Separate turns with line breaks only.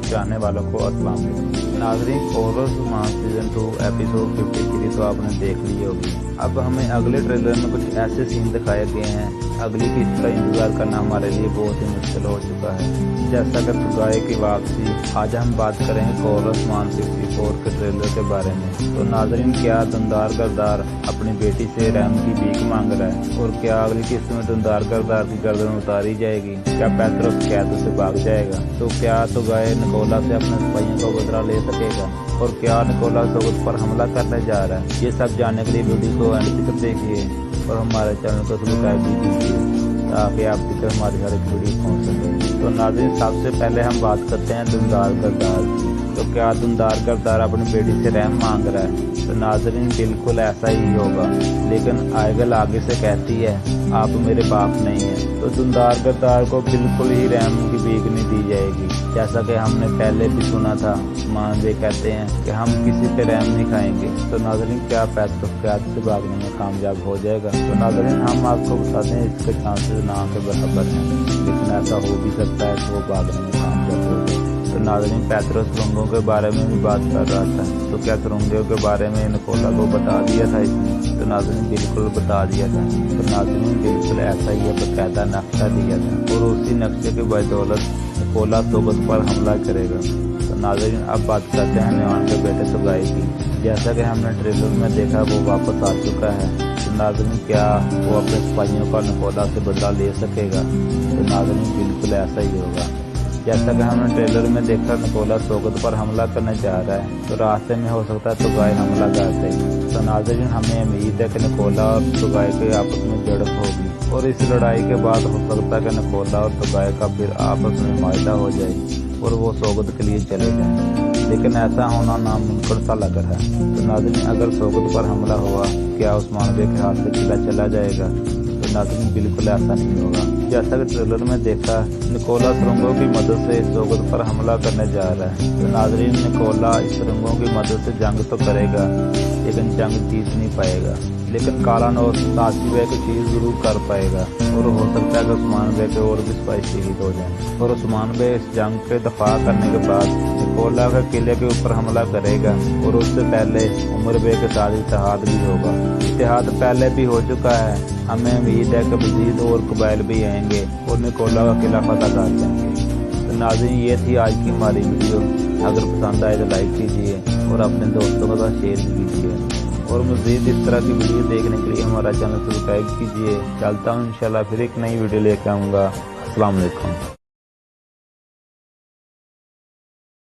चाहने वालों को अस्सलाम वालेकुम। नाज़रीन, कोरस मास सीजन 2 एपिसोड 53 तो आपने देख ली होगी। अब हमें अगले ट्रेलर में कुछ ऐसे सीन दिखाए गए हैं, अगली किस्त का इंतजार करना हमारे लिए बहुत ही मुश्किल हो चुका है। जैसा कि सुगाए की वापसी, आज हम बात करेंगे कोरस मान 64 के ट्रेलर के बारे में। तो नाज़रीन, क्या दुंदार गरदार अपनी बेटी से रैम की भीख मांग रहा है, और क्या अगली किस्त में दुंदार गरदार की गर्दन उतारी जाएगी? क्या पेत्रोस कैद से भाग जाएगा? तो क्या सुगाए निकोला से अपने सिपाहियों का बदला ले सकेगा, और क्या निकोला सोगत पर हमला करने जा रहा है? ये सब जानने के लिए वीडियो को एंड तक देखिए और हमारे चैनल को सब्सक्राइब भी कीजिए ताकि आप तक हमारी हर एक वीडियो पहुँच सके। तो नाज़रीन, सबसे पहले हम बात करते हैं दुंदार गरदार की। तो क्या दुंदार गरदार अपनी बेटी से रहम मांग रहा है? तो नाज़रीन, बिल्कुल ऐसा ही होगा, लेकिन आयगल आगे से कहती है आप मेरे बाप नहीं हैं। तो दुंदार गरदार को बिल्कुल ही रहम की भीख नहीं दी जाएगी। जैसा कि हमने पहले भी सुना था, मान बे कहते हैं कि हम किसी पे रहम नहीं खाएंगे। तो नाज़रीन, क्या पेत्रोस कैद से भागने में कामयाब हो जाएगा? तो नाज़रीन, हम आपको बताते हैं इसके चांसेस ना के बराबर हैं, लेकिन ऐसा हो भी सकता है कि वो भागने में कामयाब हो जाए। तो नाज़रीन, पेत्रोस सुरंगों के बारे में भी बात कर रहा था, तो क्या सुरंगों के बारे में निकोला को बता दिया था इसने? तो नाज़रीन, बिल्कुल बता दिया था। तो नाज़रीन, बिल्कुल ऐसा ही बकायदा नक्शा दिया था, और उसी नक्शे के बदौलत निकोला सोगत पर हमला करेगा। तो नाज़रीन, अब बात करते हैं निवान के बेटे सुगाई की। जैसा कि हमने ट्रेलर में देखा, वो वापस आ चुका है। तो नाज़रीन, क्या वो अपने सिपाहियों का निकोला से बदला ले सकेगा? तो नाज़रीन, बिल्कुल ऐसा ही होगा। जैसा कि हमने ट्रेलर में देखा, निकोला सोगत पर हमला करने जा रहा है, तो रास्ते में हो सकता है सुगाई हमला कर दे। तो नाज़रीन, हमें उम्मीद है कि निकोला और सुगाई के आपस में झड़प होगी, और इस लड़ाई के बाद हो सकता है कि निकोला और सुगाई का फिर आपस में मायदा हो जाए और वो सोगत के लिए चले जाएं। लेकिन ऐसा होना नामुमकिन सा लग रहा है। तो नाज़रीन, अगर सोगत पर हमला हुआ, क्या उस्मान बे के हाथ से किला चला जाएगा? तो नाज़रीन, बिल्कुल ऐसा नहीं होगा। जैसा कि ट्रेलर में देखा, निकोला सुरंगों की मदद से सोगत पर हमला करने जा रहा है। तो नाज़रीन, निकोला इस सुरंगों की मदद से जंग तो करेगा, लेकिन जंग जीत नहीं पाएगा। लेकिन काला नौर साथी बे की चीज जरूर कर पाएगा, और हो सकता है कि उस्मान बे के और भी सिपाही शहीद हो जाएं। और उस्मान बे इस जंग के दफा करने के बाद निकोला के किले के ऊपर हमला करेगा, और उससे पहले उमर बे के साथ इत्तेहाद भी होगा। इत्तेहाद पहले भी हो चुका है। हमें उम्मीद है कि मजीद और कबाइल भी आएंगे और निकोला का किला फतह कर लेंगे। तो नाज़रीन, ये थी आज की हमारी वीडियो। अगर पसंद आए तो लाइक कीजिए और अपने दोस्तों के साथ शेयर कीजिए, और मज़ीद इस तरह की वीडियो देखने के लिए हमारा चैनल सब्सक्राइब कीजिए। चलता हूँ, इंशाल्लाह फिर एक नई वीडियो लेकर आऊँगा। अस्सलाम वालेकुम।